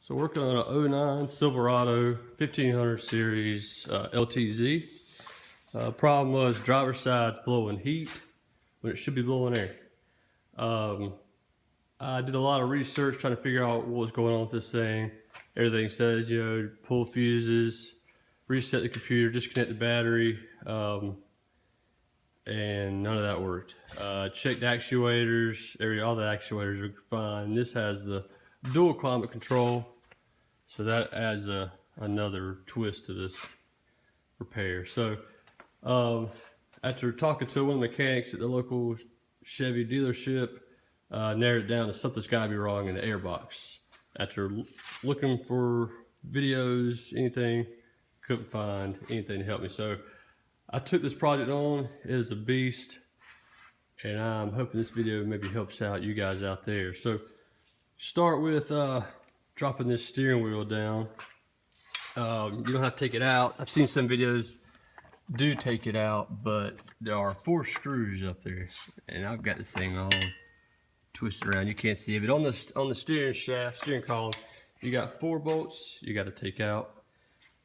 So working on an 09 Silverado 1500 series LTZ. Problem was driver's side's blowing heat when it should be blowing air. I did a lot of research trying to figure out what was going on with this thing. Everything says, you know, pull fuses, reset the computer, disconnect the battery, and none of that worked. Checked actuators, all the actuators are fine. This has the dual climate control, so that adds another twist to this repair. So after talking to one of the mechanics at the local Chevy dealership, narrowed it down to something's got to be wrong in the air box. After looking for videos, anything, couldn't find anything to help me. So I took this project on. It is a beast, and I'm hoping this video maybe helps out you guys out there. So start with dropping this steering wheel down. You don't have to take it out. I've seen some videos do take it out, but there are 4 screws up there, and I've got this thing all twisted around. You can't see it, but on the steering shaft, steering column, you got 4 bolts you got to take out,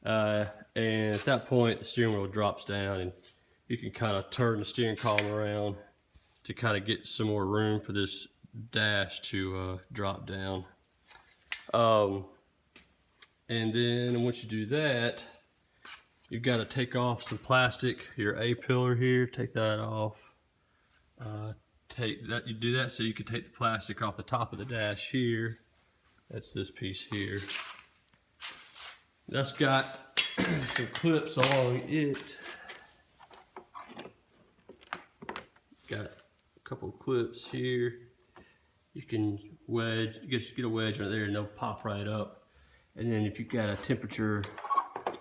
and at that point the steering wheel drops down, and you can kind of turn the steering column around to kind of get some more room for this dash to drop down. And then once you do that, you've got to take off some plastic, your A-pillar here, take that off. You do that so you can take the plastic off the top of the dash here. That's this piece here. That's got some clips along it. Got a couple clips here. You can wedge, get a wedge right there and they'll pop right up. And then if you've got a temperature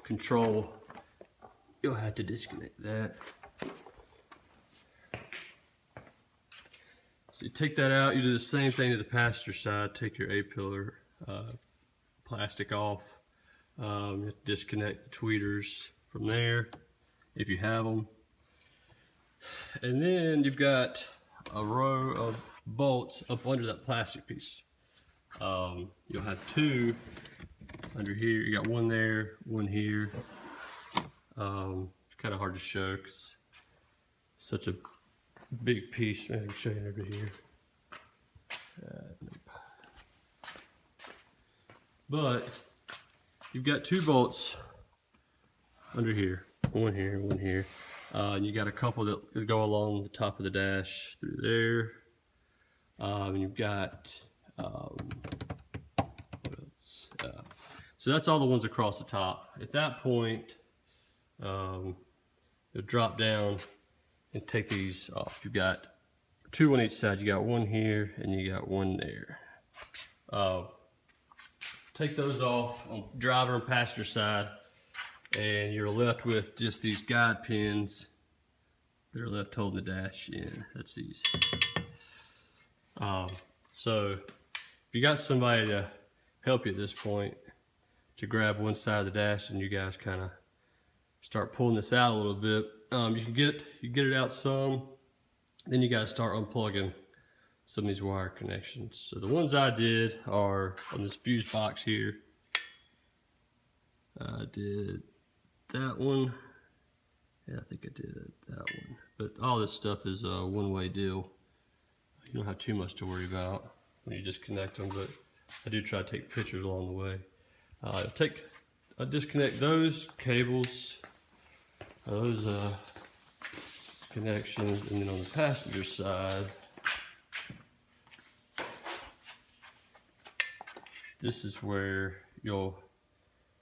control, you'll have to disconnect that. So you take that out, you do the same thing to the passenger side. Take your A-pillar plastic off. You have to disconnect the tweeters from there if you have them. And then you've got a row of bolts up under that plastic piece. You'll have 2 under here. You got 1 there, 1 here. It's kind of hard to show because such a big piece. Maybe I can show you over here. But you've got 2 bolts under here. 1 here, 1 here. And you got a couple that go along the top of the dash through there. And you've got what else? So that's all the ones across the top. At that point, you'll drop down and take these off. You've got 2 on each side. You got 1 here and you got 1 there. Take those off on driver and passenger side, and you're left with just these guide pins that are left holding the dash in. That's these. So if you got somebody to help you at this point to grab one side of the dash, and you guys kind of start pulling this out a little bit, you can get it out some. Then you got to start unplugging some of these wire connections. So the ones I did are on this fuse box here. I did that one. Yeah, I think I did that one. But all this stuff is a one-way deal. You don't have too much to worry about when you disconnect them, but I do try to take pictures along the way. I disconnect those cables, those connections, and then on the passenger side, this is where you'll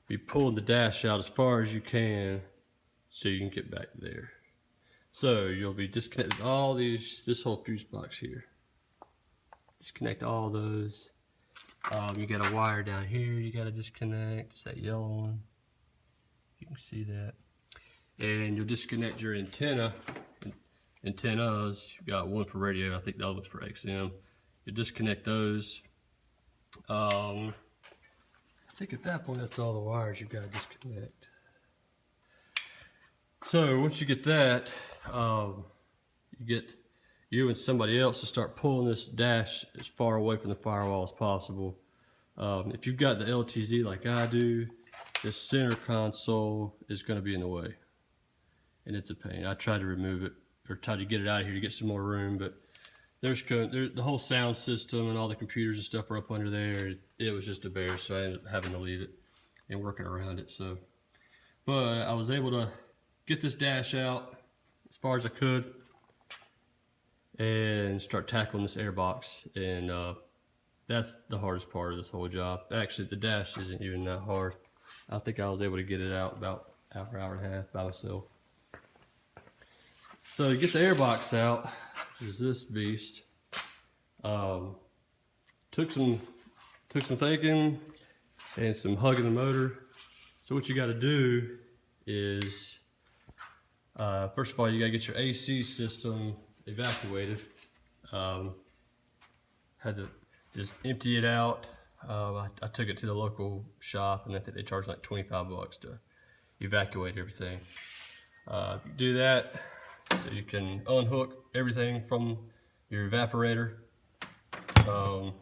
be pulling the dash out as far as you can so you can get back there. So you'll be disconnecting all this whole fuse box here. Disconnect all those. You got a wire down here you got to disconnect. It's that yellow one. You can see that. And you'll disconnect your antennas. You've got 1 for radio. I think the other one's for XM. You disconnect those. I think at that point that's all the wires you've got to disconnect. So once you get that, you get you and somebody else to start pulling this dash as far away from the firewall as possible. If you've got the LTZ like I do, the center console is going to be in the way, and it's a pain. I tried to remove it or tried to get it out of here to get some more room, but there's the whole sound system and all the computers and stuff are up under there. It was just a bear, so I ended up having to leave it and working around it. So, but I was able to get this dash out as far as I could and start tackling this air box, and that's the hardest part of this whole job. Actually, the dash isn't even that hard. I think I was able to get it out about an hour and a half by myself. So to get the air box out, is this beast. Took some thinking and some hugging the motor. So what you got to do is, first of all, you got to get your AC system evacuated. Had to just empty it out. I took it to the local shop, and I think they charged like 25 bucks to evacuate everything. Do that, so you can unhook everything from your evaporator. So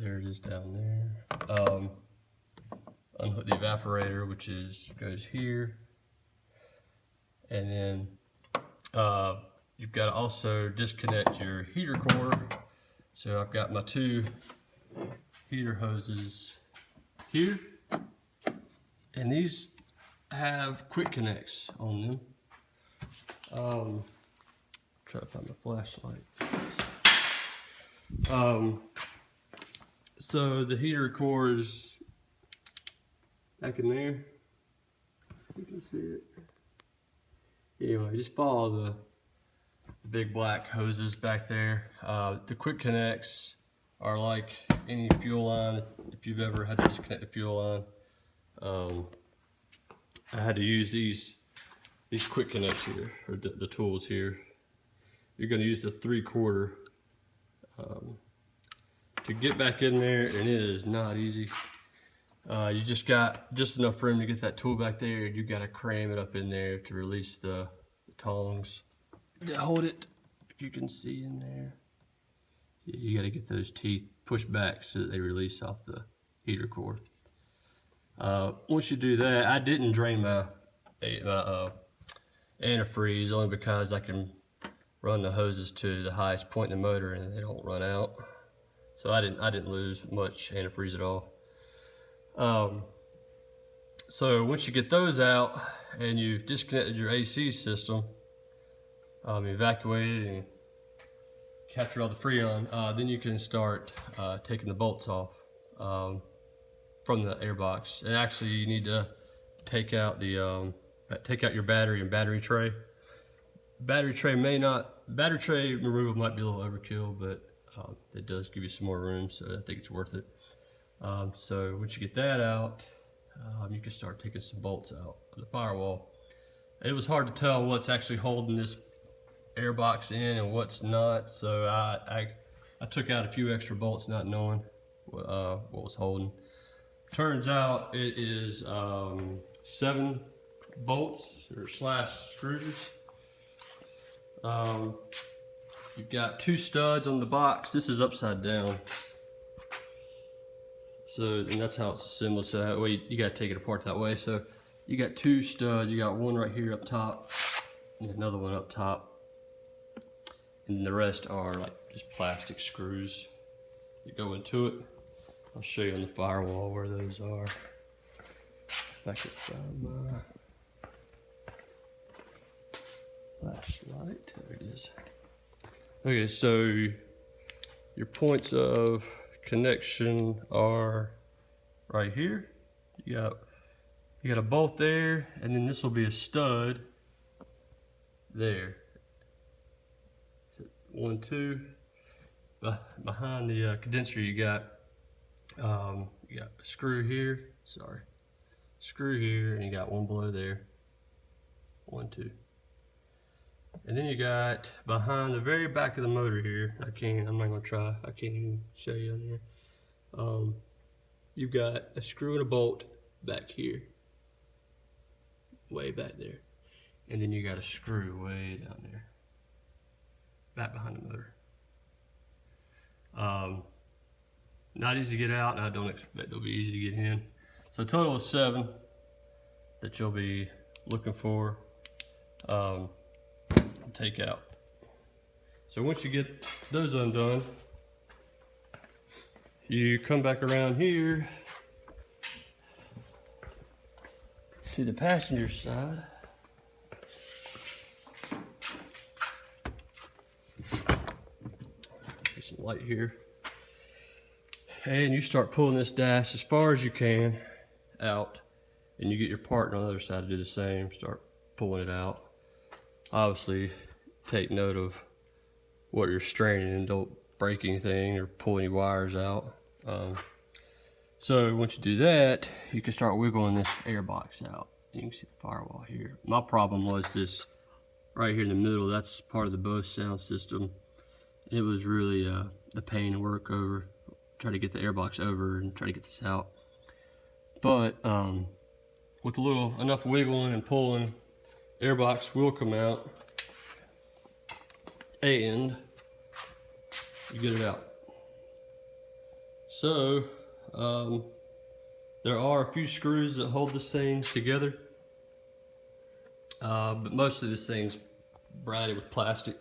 there it is down there. Unhook the evaporator, which goes here, and then you've got to also disconnect your heater cord. So I've got my two heater hoses here, and these have quick connects on them. Try to find my flashlight. So the heater cord is back in there. You can see it. Anyway, just follow the big black hoses back there. The quick connects are like any fuel line. If you've ever had to disconnect the fuel line, I had to use these quick connects here, or the tools here. You're going to use the 3/4 to get back in there, and it is not easy. You just got enough room to get that tool back there, and you got to cram it up in there to release the tongs. Hold it, if you can see in there. You got to get those teeth pushed back so that they release off the heater cord. Once you do that, I didn't drain my antifreeze, only because I can run the hoses to the highest point in the motor and they don't run out. So I didn't lose much antifreeze at all. So once you get those out and you've disconnected your AC system, evacuated and captured all the freon, then you can start taking the bolts off from the air box. And actually, you need to take out your battery and battery tray. Battery tray removal might be a little overkill, but it does give you some more room, so I think it's worth it. So once you get that out, you can start taking some bolts out of the firewall. It was hard to tell what's actually holding this air box in and what's not, so I took out a few extra bolts, not knowing what was holding. Turns out it is 7 bolts or /screws. You've got 2 studs on the box. This is upside down, and that's how it's assembled. So that way you got to take it apart that way. So you got 2 studs. You got one right here up top, and another one up top, and the rest are like just plastic screws that go into it. I'll show you on the firewall where those are. If I can find my flashlight. There it is. Okay, so your points of connection are right here. You got a bolt there, and then this will be a stud there. So 1, 2. Behind the condenser, you got a screw here. Screw here, and you got one below there. 1, 2. And then you got behind the very back of the motor here. I'm not gonna try. I can't even show you on here. You've got a screw and a bolt back here, way back there, and then you got a screw way down there, back behind the motor. not easy to get out, and I don't expect they'll be easy to get in. So a total of 7 that you'll be looking for, take out. So once you get those undone, you come back around here to the passenger side. Get some light here. And you start pulling this dash as far as you can out, and you get your partner on the other side to do the same. Start pulling it out. Obviously, take note of what you're straining and don't break anything or pull any wires out. So once you do that, you can start wiggling this air box out. You can see the firewall here. My problem was this right here in the middle. That's part of the Bose sound system. It was really a pain to work over, try to get the air box over and try to get this out. But with a little enough wiggling and pulling, air box will come out and you get it out. So there are a few screws that hold this thing together, but mostly this thing's braided with plastic,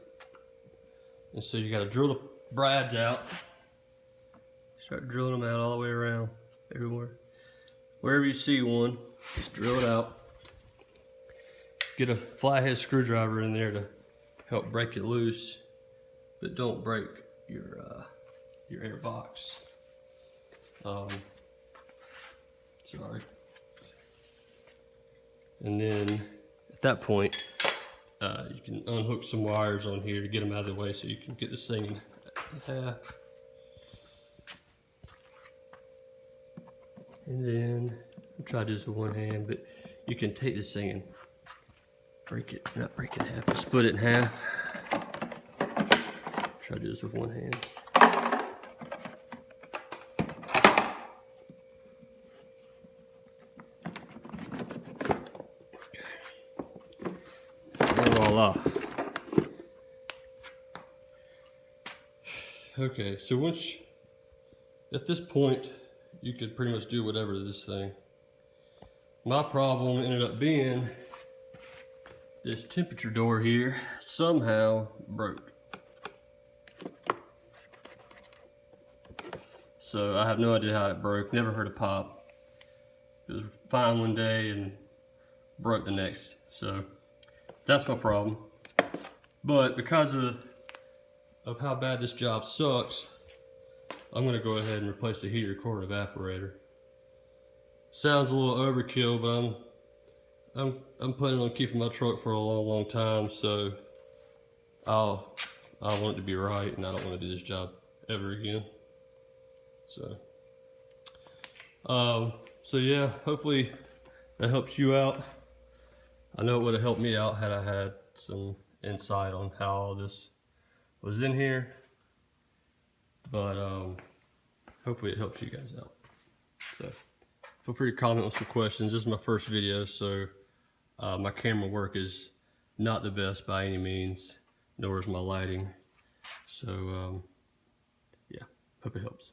and so you got to drill the brads out. Start drilling them out all the way around, everywhere. Wherever you see one, just drill it out. Get a flathead screwdriver in there to help break it loose, but don't break your air box. Sorry. And then at that point, you can unhook some wires on here to get them out of the way so you can get this thing in half. And then I'll try to do this with one hand, but you can take this thing and break it, not break it in half, but split it in half. Try to do this with one hand. Voila. Okay, so once, at this point, you could pretty much do whatever to this thing. My problem ended up being this temperature door here somehow broke. So I have no idea how it broke, never heard a pop. It was fine one day and broke the next. So that's my problem. But because of how bad this job sucks, I'm gonna go ahead and replace the heater core evaporator. Sounds a little overkill, but I'm planning on keeping my truck for a long time, so I want it to be right, and I don't want to do this job ever again. So yeah, hopefully that helps you out. I know it would have helped me out had I had some insight on how all this was in here, but hopefully it helps you guys out. So feel free to comment with some questions. This is my first video, so my camera work is not the best by any means, nor is my lighting. So yeah, hope it helps.